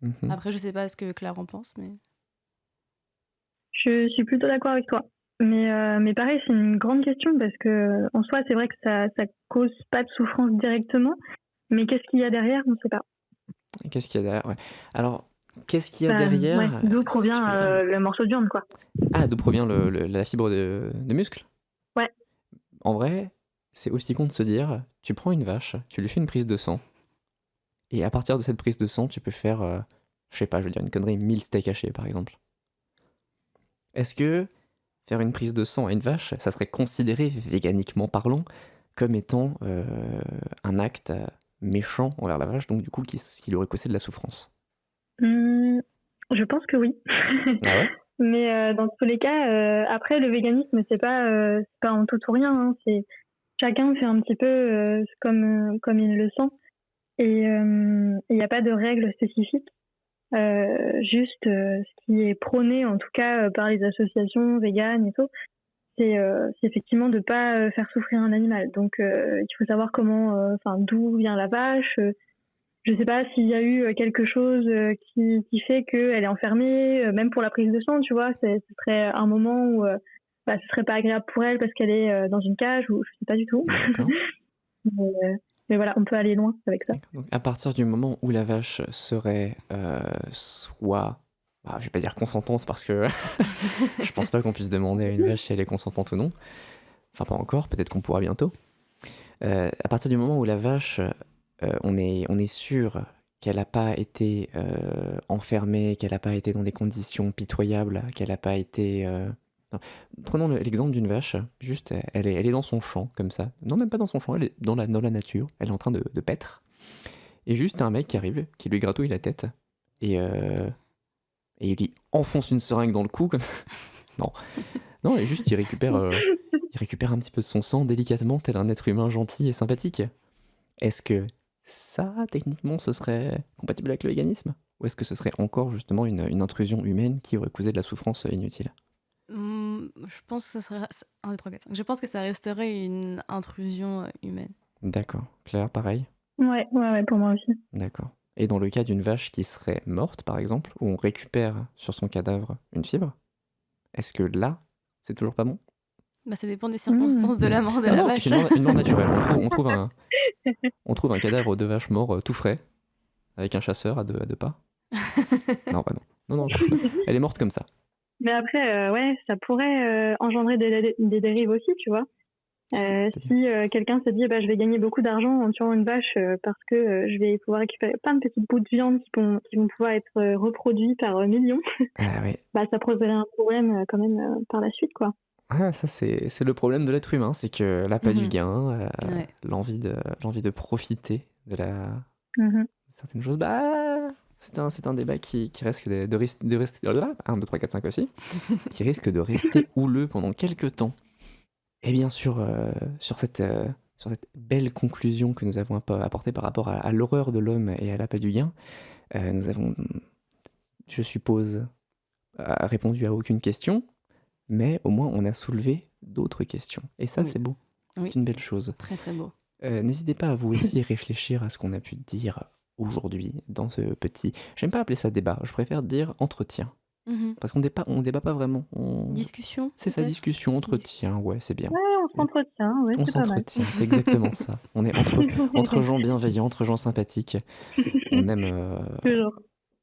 Mhm. Après, je sais pas ce que Claire en pense, mais. Je suis plutôt d'accord avec toi. Mais pareil, c'est une grande question parce que en soi, c'est vrai que ça cause pas de souffrance directement, mais qu'est-ce qu'il y a derrière, on ne sait pas. Et qu'est-ce qu'il y a derrière? Ouais. Alors, qu'est-ce qu'il y a Ouais, derrière? d'où Si provient je peux dire. le morceau de viande, quoi. Ah, d'où provient la fibre de muscle? Ouais. En vrai, c'est aussi con de se dire, tu prends une vache, tu lui fais une prise de sang, et à partir de cette prise de sang, tu peux faire, je sais pas, je veux dire une connerie, 1000 steaks hachés par exemple. Est-ce que faire une prise de sang à une vache, ça serait considéré, véganiquement parlant, comme étant un acte méchant envers la vache, donc du coup qui lui aurait causé de la souffrance? Je pense que oui. Ah ouais? Mais dans tous les cas, après, le véganisme, c'est pas en tout ou rien, hein. Chacun fait un petit peu comme il le sent. Et il n'y a pas de règles spécifiques. Juste ce qui est prôné, en tout cas par les associations véganes et tout, c'est effectivement de pas faire souffrir un animal. Donc, il faut savoir d'où vient la vache. Je sais pas s'il y a eu quelque chose qui fait qu'elle est enfermée, même pour la prise de sang, tu vois. Ce serait un moment où ce serait pas agréable pour elle parce qu'elle est dans une cage ou je sais pas du tout. D'accord. Mais voilà, on peut aller loin avec ça. Donc, à partir du moment où la vache serait soit, je vais pas dire consentante parce que je pense pas qu'on puisse demander à une vache si elle est consentante ou non. Enfin, pas encore, peut-être qu'on pourra bientôt. À partir du moment où la vache, on est sûr qu'elle n'a pas été enfermée, qu'elle n'a pas été dans des conditions pitoyables, qu'elle n'a pas été... non. Prenons l'exemple d'une vache, juste elle est dans son champ, comme ça. Non, même pas dans son champ, elle est dans la nature, elle est en train de paître. Et juste un mec qui arrive, qui lui gratouille la tête, et il lui enfonce une seringue dans le cou, comme ça. Non, et juste il récupère un petit peu de son sang délicatement, tel un être humain gentil et sympathique. Est-ce que ça, techniquement, ce serait compatible avec le véganisme? Ou est-ce que ce serait encore justement une intrusion humaine qui aurait causé de la souffrance inutile? Je pense que ça serait 1, 2, 3, 4, 5. Je pense que ça resterait une intrusion humaine. D'accord. Claire, pareil? Ouais, pour moi aussi. D'accord. Et dans le cas d'une vache qui serait morte, par exemple, où on récupère sur son cadavre une fibre, est-ce que là, c'est toujours pas bon? Ça dépend des circonstances de la mort de la Non, vache. c'est une mort naturelle. On trouve un cadavre de vache mort tout frais, avec un chasseur à deux pas. Non, bah non. Non, tout frais. Elle est morte comme ça. Mais après, ça pourrait engendrer des dérives aussi, tu vois. Si quelqu'un se dit je vais gagner beaucoup d'argent en tuant une vache parce que je vais pouvoir récupérer plein de petits bouts de viande qui vont pouvoir être reproduits par millions, Ah ouais. ça poserait un problème quand même par la suite, quoi. Ah, ça c'est le problème de l'être humain, c'est que l'appât du gain, Ouais. l'envie de profiter de Mhm. certaines choses, c'est un débat qui risque de rester 1, 2, 3, 4, 5 aussi, qui risque de rester houleux pendant quelques temps. Et bien sûr, sur cette belle conclusion que nous avons apportée par rapport à l'horreur de l'homme et à l'appât du gain, nous avons, je suppose, répondu à aucune question, mais au moins on a soulevé d'autres questions. Et ça, Oui. c'est beau. Oui. C'est une belle chose. Très très beau. N'hésitez pas à vous aussi réfléchir à ce qu'on a pu dire aujourd'hui dans ce petit... J'aime pas appeler ça débat, je préfère dire entretien. Parce qu'on débat pas vraiment. Discussion. C'est ça, peut-être discussion, entretien, ouais, c'est bien. Ouais, on s'entretient, ouais, On c'est pas mal. s'entretient, c'est exactement ça. On est entre gens bienveillants, entre gens sympathiques. On aime... Toujours.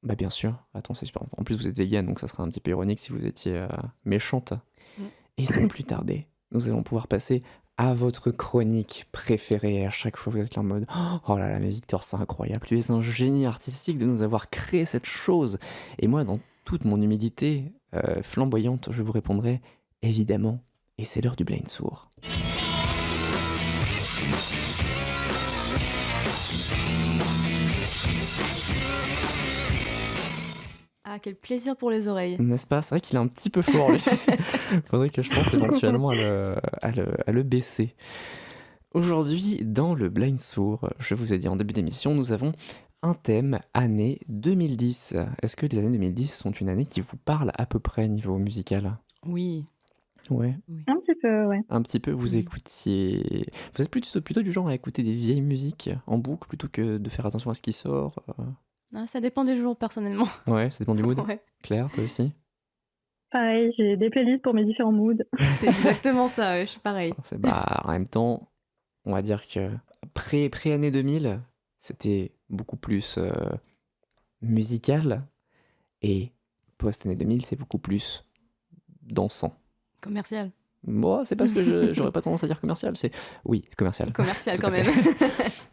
Bah bien sûr, attends, c'est super. En plus, vous êtes vegan, donc ça serait un petit peu ironique si vous étiez méchante. Et sans plus tarder, nous allons pouvoir passer à votre chronique préférée. À chaque fois, vous êtes là en mode « Oh là là, mais Victor, c'est incroyable. Tu es un génie artistique de nous avoir créé cette chose. » Et moi, dans toute mon humilité flamboyante, je vous répondrai « Évidemment. » Et c'est l'heure du blind sourd. Ah, quel plaisir pour les oreilles. N'est-ce pas? C'est vrai qu'il est un petit peu fort, lui. Faudrait que je pense éventuellement à le baisser. Aujourd'hui, dans le blind sourd, je vous ai dit en début d'émission, nous avons un thème année 2010. Est-ce que les années 2010 sont une année qui vous parle à peu près niveau musical? Oui. Ouais. Un petit peu, ouais. Un petit peu, vous écoutiez... Vous êtes plutôt du genre à écouter des vieilles musiques en boucle plutôt que de faire attention à ce qui sort Ça dépend des jours, personnellement. Ouais, ça dépend du mood. Ouais. Claire, toi aussi? Pareil, j'ai des playlists pour mes différents moods. C'est exactement ça, ouais, je suis pareil. En même temps, on va dire que pré-année 2000, c'était beaucoup plus musical, et post-année 2000, c'est beaucoup plus dansant. Commercial. Moi, c'est parce que j'aurais pas tendance à dire commercial, c'est... Oui, commercial. Commercial Tout quand à même.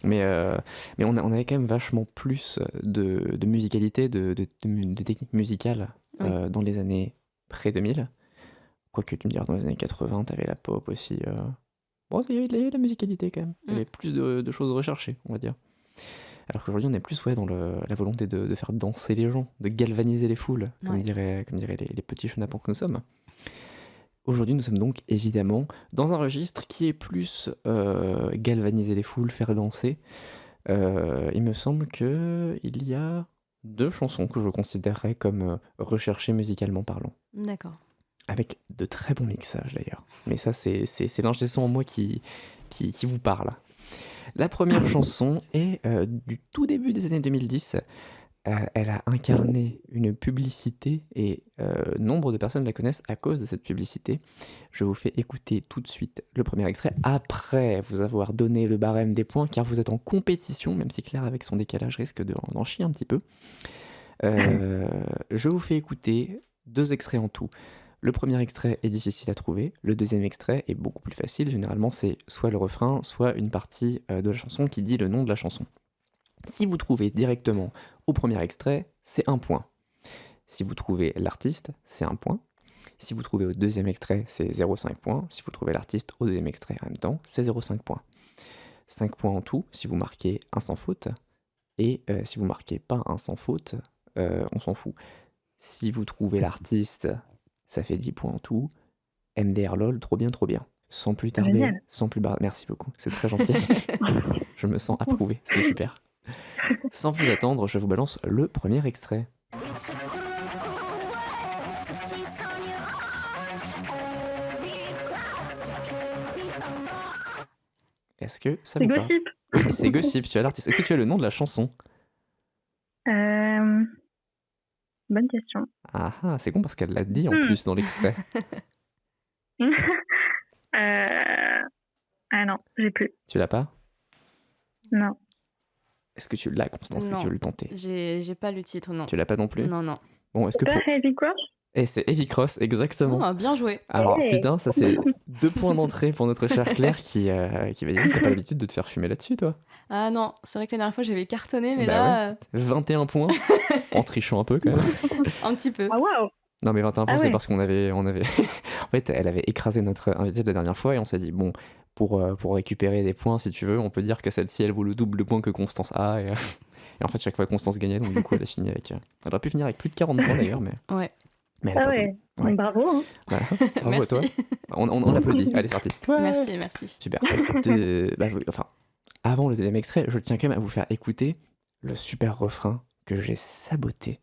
Mais on avait quand même vachement plus de musicalité, de technique musicale dans les années pré-2000. Quoique tu me diras, dans les années 80, t'avais la pop aussi. Bon, il y avait de la musicalité quand même. Il y avait plus de choses recherchées, on va dire. Alors qu'aujourd'hui, on est plus dans la volonté de faire danser les gens, de galvaniser les foules, comme diraient les petits chenapans que nous sommes. Aujourd'hui, nous sommes donc évidemment dans un registre qui est plus galvaniser les foules, faire danser. Il me semble qu'il y a 2 chansons que je considérerais comme recherchées musicalement parlant. D'accord. avec de très bons mixages d'ailleurs. Mais ça, c'est l'ingé son en moi qui vous parle. La première chanson est du tout début des années 2010. Elle a incarné une publicité et nombre de personnes la connaissent à cause de cette publicité. Je vous fais écouter tout de suite le premier extrait après vous avoir donné le barème des points car vous êtes en compétition, même si Claire avec son décalage risque d'en chier un petit peu. Je vous fais écouter 2 extraits en tout. Le premier extrait est difficile à trouver, le deuxième extrait est beaucoup plus facile. Généralement, c'est soit le refrain, soit une partie de la chanson qui dit le nom de la chanson. Si vous trouvez directement au premier extrait, c'est 1 point. Si vous trouvez l'artiste, c'est 1 point. Si vous trouvez au deuxième extrait, c'est 0,5 points. Si vous trouvez l'artiste au deuxième extrait en même temps, c'est 0,5 points. 5 points en tout si vous marquez un sans faute. Et si vous marquez pas un sans faute, on s'en fout. Si vous trouvez l'artiste, ça fait 10 points en tout. MDR LOL, trop bien, trop bien. Sans plus tarder, Génial. sans plus merci beaucoup, c'est très gentil. Je me sens approuvé, c'est super. Sans plus attendre, je vous balance le premier extrait. Est-ce que ça C'est vous parle? Gossip. Oui, c'est Gossip, tu as l'artiste. Est-ce que tu as le nom de la chanson? Bonne question. Ah ah, c'est con parce qu'elle l'a dit en plus dans l'extrait. Ah non, j'ai plus. Tu l'as pas? Non. Est-ce que tu l'as, Constance, et que Non. tu veux le tenter? J'ai pas le titre, non. Tu l'as pas non plus? Non, non. Bon, est-ce que C'est pour... pas Heavy Crush? Eh, c'est Heavy Cross, exactement. Oh, bien joué. Alors, Hey. putain, ça c'est 2 points d'entrée pour notre chère Claire qui va dire t'as pas l'habitude de te faire fumer là-dessus, toi? Ah non, c'est vrai que la dernière fois j'avais cartonné, mais Bah là, 21 points, en trichant un peu quand même. un petit peu. Ah waouh! Non, mais 21 points, Ah c'est ouais. parce qu'on avait... en fait, elle avait écrasé notre invitée de la dernière fois et on s'est dit, bon, pour récupérer des points, si tu veux, on peut dire que celle-ci, elle vaut le double de points que Constance a. Et en fait, chaque fois, Constance gagnait, donc du coup, elle a fini avec... Elle aurait pu finir avec plus de 40 points d'ailleurs, mais... Ouais. Mais elle a Ah pas ouais. voulu. Ouais. Bravo. Hein. Voilà. Bravo Merci. à toi. On l'applaudit. Allez, c'est parti. Merci, merci. Super. Enfin, avant le deuxième extrait, je tiens quand même à vous faire écouter le super refrain que j'ai saboté.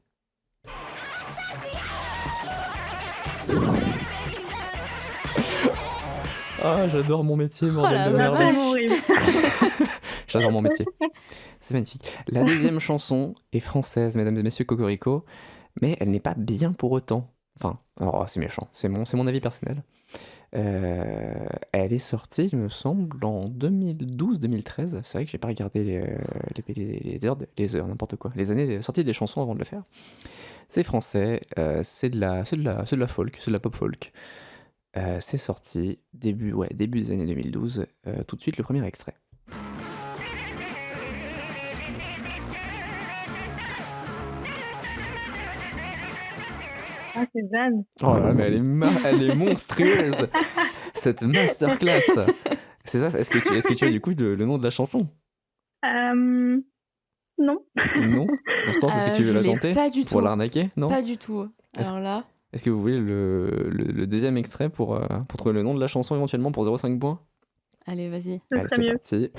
Ah, j'adore mon métier, bordel la de vache. merde. Vraiment horrible. J'adore mon métier. C'est magnifique. La deuxième chanson est française, mesdames et messieurs, Cocorico, mais elle n'est pas bien pour autant. Enfin, oh, c'est méchant, c'est mon avis personnel. Elle est sortie, il me semble, en 2012-2013. C'est vrai que j'ai pas regardé les heures, n'importe quoi. Les années de sortie des chansons avant de le faire. C'est français, c'est de la folk, c'est de la pop folk. C'est sorti début des années 2012. Tout de suite, le premier extrait. Ah, c'est Zan. Oh là là, mais elle est monstrueuse. Cette masterclass. C'est ça, est-ce que tu as du coup le nom de la chanson? Non. Non? Constance, est-ce que tu Je veux la l'ai tenter pas du pour tout. l'arnaquer? Non? Pas du tout. Est-ce- Alors là, Est-ce que vous voulez le deuxième extrait pour trouver le nom de la chanson éventuellement pour 0,5 points? allez, vas-y. Ce Allez, serait c'est mieux. parti.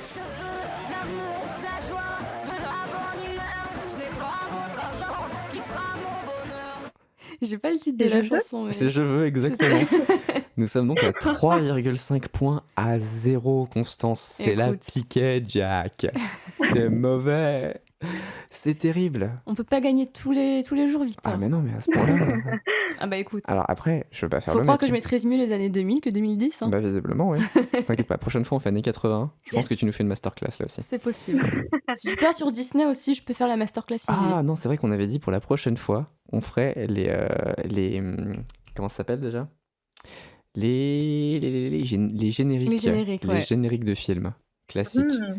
J'ai pas le titre de C'est la Je veux chanson, mais... C'est Je veux, exactement. Nous sommes donc à 3,5 points à 0, Constance. C'est la Écoute. piquette, Jack. T'es mauvais. C'est terrible. On peut pas gagner tous les jours, Victor. Ah, mais non, mais à ce point-là. Ah bah écoute, Alors après, je veux pas faire faut le croire mec. que je maîtrise mieux les années 2000 que 2010. Hein. Bah, visiblement, oui. T'inquiète pas, prochaine fois, on fait années 80. Je pense Yes. que tu nous fais une masterclass là aussi. C'est possible. Si je pars sur Disney aussi, je peux faire la masterclass easy. Ah non, c'est vrai qu'on avait dit pour la prochaine fois, on ferait comment ça s'appelle déjà? Les génériques. Les génériques, Les ouais. génériques de films classiques. Hmm.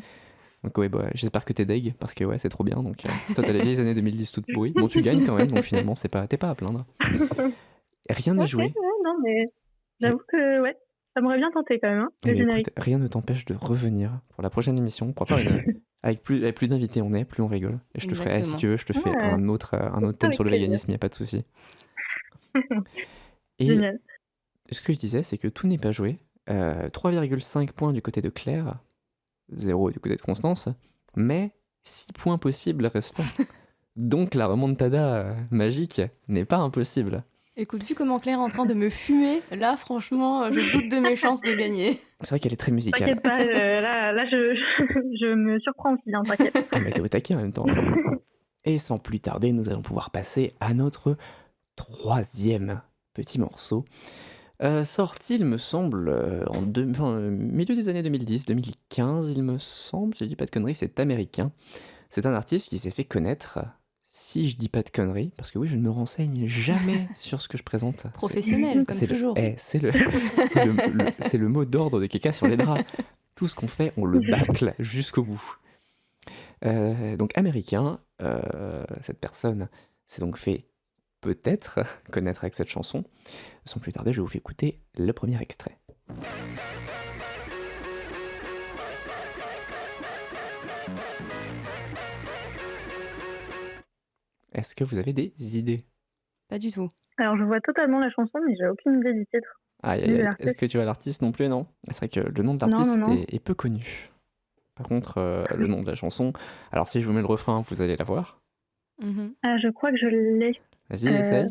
Donc ouais, bah, j'espère que t'es deg, parce que ouais, c'est trop bien. Donc toi, t'as les vieilles années 2010 toutes pourries. Bon, tu gagnes quand même, donc finalement, t'es pas à plaindre. Rien n'est Ok, joué. ouais, non, mais j'avoue que ouais, ça m'aurait bien tenté quand même, hein, Eh le bien, générique. écoute, rien ne t'empêche de revenir pour la prochaine émission. On pourra faire avec plus d'invités on est, plus on rigole. Et je te ferai, si Exactement. tu veux, je te fais Ouais. un autre thème Avec sur le plaisir. véganisme, il n'y a pas de souci. Et Génial. ce que je disais, c'est que tout n'est pas joué. 3,5 points du côté de Claire, 0 du côté de Constance, mais 6 points possibles restants. Donc la remontada magique n'est pas impossible. Écoute, vu comment Claire est en train de me fumer, là, franchement, je doute de mes chances de gagner. C'est vrai qu'elle est très musicale. T'inquiète pas, là je me surprends aussi, hein, t'inquiète. Ah, mais t'es au taquet en même temps. Et sans plus tarder, nous allons pouvoir passer à notre troisième petit morceau. Sorti, il me semble, milieu des années 2010, 2015, il me semble, je dis pas de conneries, c'est américain. C'est un artiste qui s'est fait connaître, si je dis pas de conneries, parce que oui, je ne me renseigne jamais sur ce que je présente. Professionnel, comme C'est toujours. c'est le mot d'ordre de Keka sur les draps. Tout ce qu'on fait, on le bâcle jusqu'au bout. Donc américain, cette personne s'est donc fait peut-être connaître avec cette chanson. Sans plus tarder, je vous fais écouter le premier extrait. Est-ce que vous avez des idées? Pas du tout. Alors je vois totalement la chanson, mais j'ai aucune idée du titre. Aïe, Ni aïe, de aïe. l'artiste. Est-ce que tu vois l'artiste non plus? Non. C'est vrai que le nom de Non, l'artiste non. est peu connu. Par contre, le nom de la chanson, alors si je vous mets le refrain, vous allez la voir. Mhm. Ah, je crois que je l'ai. Vas-y, essaye.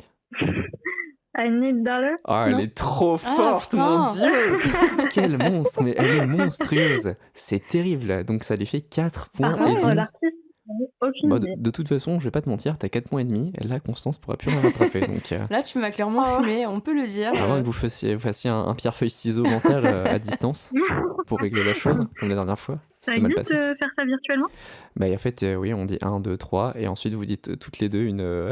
I Need Dollar. Oh, elle Non. est trop Ah, forte, mon putain. Dieu! Quel monstre, mais elle est monstrueuse. C'est terrible. Donc ça lui fait 4 points Par et contre, demi. l'artiste, j'ai aucune Bah, idée. de toute façon, je vais pas te mentir, t'as 4 points et demi. Et là, Constance pourra plus rien rattraper. Donc, Là, tu m'as clairement Oh. fumé, on peut le dire. à moins que vous fassiez un pierre-feuille-ciseau mental à distance pour régler la chose, comme la dernière fois. Ça C'est mal existe passé. de faire ça virtuellement? Bah, en fait, oui, on dit 1, 2, 3, et ensuite vous dites toutes les deux une.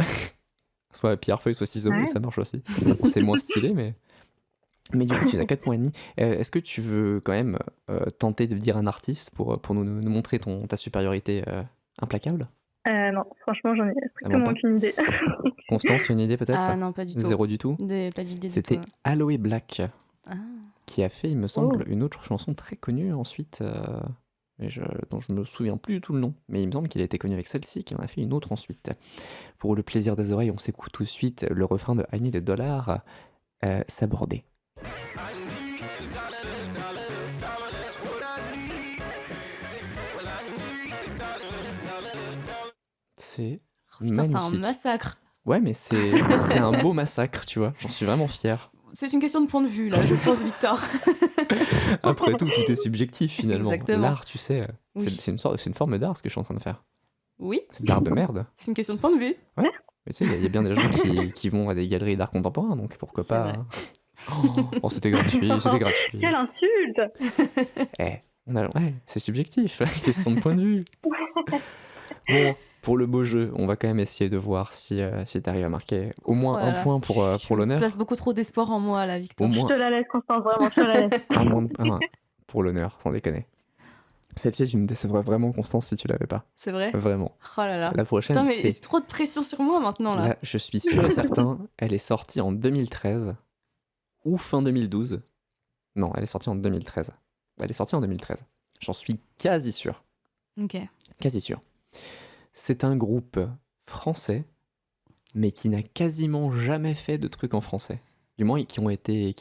Soit pierre-feuille, soit ciseau, Ouais. et ça marche aussi. Bon, c'est moins stylé, mais. Mais du coup, tu as 4 points et demi. Est-ce que tu veux quand même tenter de dire un artiste pour nous montrer ta supériorité implacable? Non, franchement, j'en ai bon strictement pas. aucune idée. Constance, tu as une idée peut-être? Ah non, pas du tout. Zéro du tout? Pas d'idée du C'était tout. Aloe Black Ah. qui a fait, il me semble, Oh. une autre chanson très connue ensuite, dont je me souviens plus du tout le nom. Mais il me semble qu'il a été connu avec celle-ci, qu'il en a fait une autre ensuite. Pour le plaisir des oreilles, on s'écoute tout de suite le refrain de I Need a Dollar, s'aborder. C'est Putain, c'est un magnifique. massacre. Ouais, mais c'est un beau massacre, tu vois. J'en suis vraiment fier. C'est une question de point de vue, là, je pense, Victor. Après tout est subjectif finalement. Exactement. L'art, tu sais, Oui. c'est une forme d'art ce que je suis en train de faire. Oui, C'est de l'art de merde. c'est une question de point de vue. Mais tu sais, il y a bien des gens qui vont à des galeries d'art contemporain, donc pourquoi C'est pas. vrai. hein. Oh, c'était gratuit, c'était gratuit. Quelle insulte! Ouais, c'est subjectif, question de point de vue. Bon, pour le beau jeu, on va quand même essayer de voir si t'arrives à marquer au moins Oh là un là. point pour Tu l'honneur. places beaucoup trop d'espoir en moi, là, Victor. Au Je moins te la laisse, Constance, vraiment, je te la laisse. un pour l'honneur, sans déconner. Celle-ci, tu me décevrais vraiment, Constance, si tu l'avais pas. C'est vrai. Vraiment. Oh là là. La prochaine, Putain, mais c'est... c'est trop de pression sur moi maintenant, là. Là, je suis sûr et certain, elle est sortie en 2013 ou fin 2012. Non, elle est sortie en 2013. Elle est sortie en 2013. J'en suis quasi sûr. Ok. Quasi sûr. C'est un groupe français, mais qui n'a quasiment jamais fait de trucs en français. Du moins, qui ont été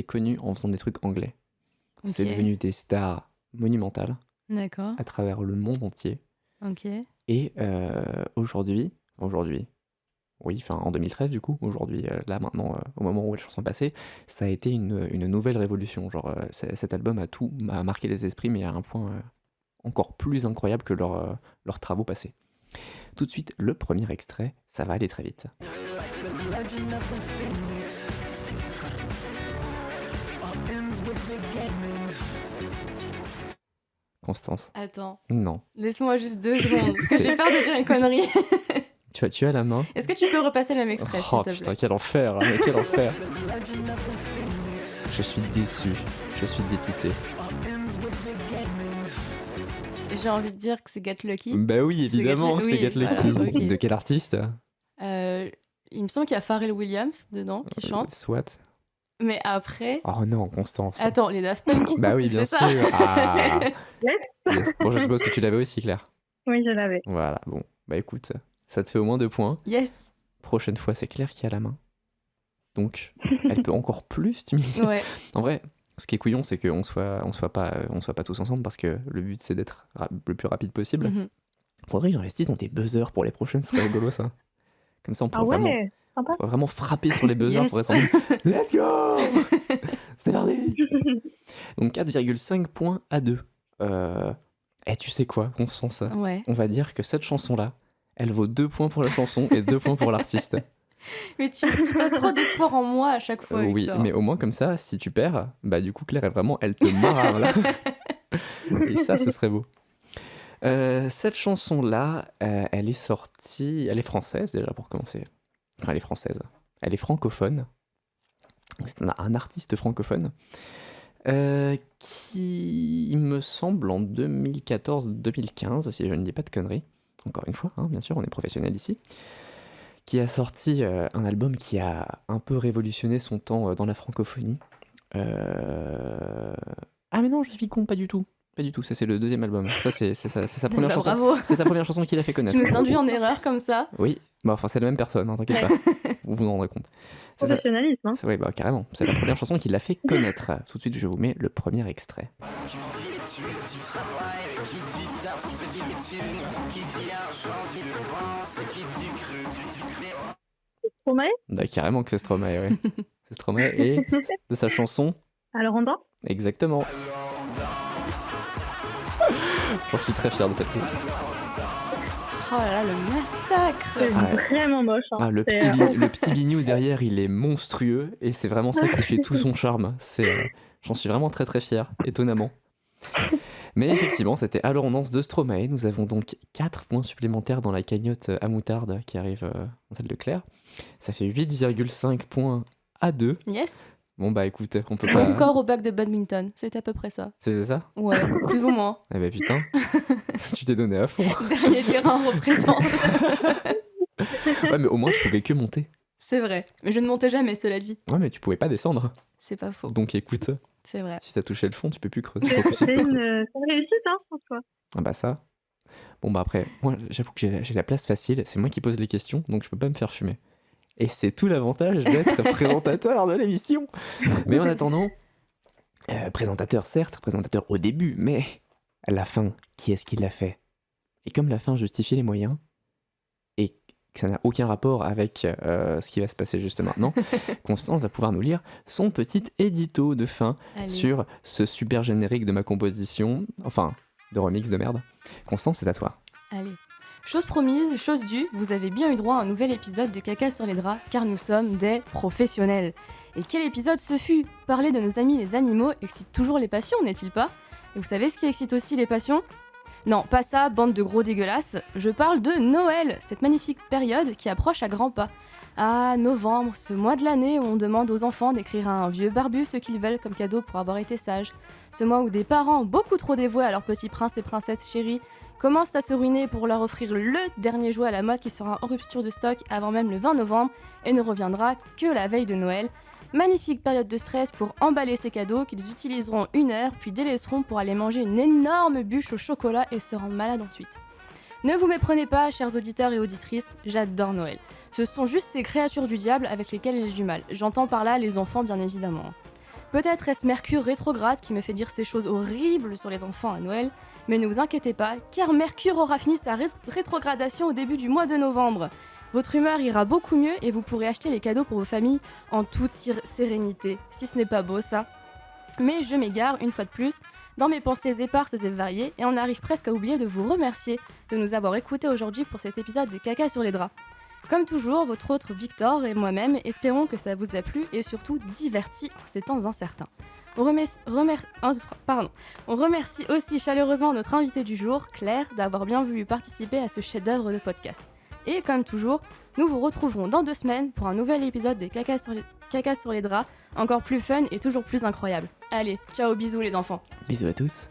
connus en faisant des trucs anglais. C'est Ok. devenu des stars monumentales D'accord. à travers le monde entier. Ok. Et aujourd'hui, oui, enfin en 2013 du coup, aujourd'hui, là maintenant, au moment où les chansons sont passées, ça a été une nouvelle révolution. Genre, cet album a marqué les esprits, mais à un point encore plus incroyable que leurs travaux passés. Tout de suite, le premier extrait, ça va aller très vite. Constance, Attends, non. laisse-moi juste 2 secondes, parce que C'est- j'ai peur de dire une connerie. Tu as la main. Est-ce que tu peux repasser le même extrait, Oh s'il te putain, plaît? quel enfer, hein, mais quel enfer. Je suis déçu, je suis dépité. J'ai envie de dire que c'est Get Lucky. Bah oui, C'est évidemment, Get- c'est oui, Get Lucky. voilà, ok. De quel artiste? Il me semble qu'il y a Pharrell Williams dedans qui chante. Soit. Mais après... Oh non, Constance. Attends, les Daft Punk? Bah oui, bien c'est sûr. ça. Ah. Yes. Yes. Bon, je suppose que tu l'avais aussi, Claire. Oui, je l'avais. Voilà, bon. Bah écoute, ça te fait au moins 2 points. Yes. Prochaine fois, c'est Claire qui a la main. Donc, elle peut encore plus t'humilier. Ouais. En vrai, ce qui est couillon, c'est qu'on soit pas tous ensemble parce que le but, c'est d'être le plus rapide possible. Mhm. Faudrait que j'investisse dans des buzzers pour les prochaines, ce serait rigolo ça. Comme ça, on Ah pourrait ouais? Sympa. On va vraiment frapper sur les buzzers Yes. pour être en mode let's go. C'est parti. Donc 4,5 points à 2. Et tu sais quoi, Constance? Ouais. On va dire que cette chanson-là, elle vaut 2 points pour la chanson et 2 points pour l'artiste. Mais tu passes trop d'espoir en moi à chaque fois, Oui, Victor. mais au moins comme ça, si tu perds, bah du coup Claire, elle te marre là. Et ça, ce serait beau. Cette chanson-là, elle est sortie, elle est française déjà pour commencer. Enfin, elle est française. Elle est francophone. C'est un artiste francophone qui, il me semble, en 2014-2015, si je ne dis pas de conneries, encore une fois, hein, bien sûr, on est professionnel ici, qui a sorti un album qui a un peu révolutionné son temps dans la francophonie. Ah mais non, je suis con, pas du tout. Pas du tout, ça c'est le deuxième album. Ça c'est sa première Bah, chanson. bravo. C'est sa première chanson qu'il a fait connaître. Tu nous induis en erreur comme ça. Oui, bah enfin c'est la même personne, hein, t'inquiète pas. Vous vous en rendrez compte. C'est ça. Professionnalisme. Hein. Oui, bah carrément. C'est la première chanson qu'il a fait connaître. Tout de suite, je vous mets le premier extrait. Stromae. Bah, carrément que c'est Stromae, ouais. C'est Stromae et de sa chanson. Alors on danse. Exactement. J'en suis très fier de celle-ci. Oh là là, le massacre. C'est Ah ouais. vraiment moche. Hein. Ah, le petit bignou derrière, il est monstrueux et c'est vraiment ça qui fait tout son charme. J'en suis vraiment très très fier, étonnamment. Mais effectivement, c'était Alors on danse de Stromae. Nous avons donc 4 points supplémentaires dans la cagnotte à moutarde qui arrive dans celle de Claire. Ça fait 8,5 points à 2. Yes. Bon bah écoute, on peut Mon pas... score au bac de badminton, c'était à peu près ça. C'est ça? Ouais, plus ou moins. Eh bah putain, tu t'es donné à fond. Dernier terrain représente. Ouais mais au moins je pouvais que monter. C'est vrai. Mais je ne montais jamais, cela dit. Ouais mais tu pouvais pas descendre. C'est pas faux. Donc écoute, C'est vrai. si t'as touché le fond, tu peux plus creuser. C'est une réussite, hein, François. Ah bah ça. Bon bah après, moi j'avoue que j'ai la place facile, c'est moi qui pose les questions, donc je peux pas me faire fumer. Et c'est tout l'avantage d'être présentateur de l'émission. Mais en attendant, présentateur certes, présentateur au début, mais à la fin, qui est-ce qui l'a fait? Et comme la fin justifie les moyens, et que ça n'a aucun rapport avec ce qui va se passer juste maintenant, Constance va pouvoir nous lire son petit édito de fin Allez. sur ce super générique de ma composition, enfin, de remix de merde. Constance, c'est à toi. Allez. Chose promise, chose due, vous avez bien eu droit à un nouvel épisode de Caca sur les draps, car nous sommes des professionnels. Et quel épisode ce fut? Parler de nos amis les animaux excite toujours les passions, n'est-il pas? Et vous savez ce qui excite aussi les passions? Non, pas ça, bande de gros dégueulasses. Je parle de Noël, cette magnifique période qui approche à grands pas. Ah, novembre, ce mois de l'année où on demande aux enfants d'écrire à un vieux barbu ce qu'ils veulent comme cadeau pour avoir été sages. Ce mois où des parents beaucoup trop dévoués à leurs petits princes et princesses chéris commencent à se ruiner pour leur offrir le dernier jouet à la mode qui sera en rupture de stock avant même le 20 novembre et ne reviendra que la veille de Noël. Magnifique période de stress pour emballer ces cadeaux qu'ils utiliseront 1 heure puis délaisseront pour aller manger une énorme bûche au chocolat et se rendre malade ensuite. Ne vous méprenez pas, chers auditeurs et auditrices, j'adore Noël. Ce sont juste ces créatures du diable avec lesquelles j'ai du mal. J'entends par là les enfants bien évidemment. Peut-être est-ce Mercure rétrograde qui me fait dire ces choses horribles sur les enfants à Noël, mais ne vous inquiétez pas, car Mercure aura fini sa rétrogradation au début du mois de novembre. Votre humeur ira beaucoup mieux et vous pourrez acheter les cadeaux pour vos familles en toute sérénité, si ce n'est pas beau ça. Mais je m'égare une fois de plus dans mes pensées éparses et variées et on arrive presque à oublier de vous remercier de nous avoir écoutés aujourd'hui pour cet épisode de Caca sur les draps. Comme toujours, votre autre Victor et moi-même espérons que ça vous a plu et surtout diverti en ces temps incertains. On remercie aussi chaleureusement notre invité du jour, Claire, d'avoir bien voulu participer à ce chef-d'œuvre de podcast. Et comme toujours, nous vous retrouverons dans 2 semaines pour un nouvel épisode de Caca sur les draps, encore plus fun et toujours plus incroyable. Allez, ciao, bisous les enfants. Bisous à tous.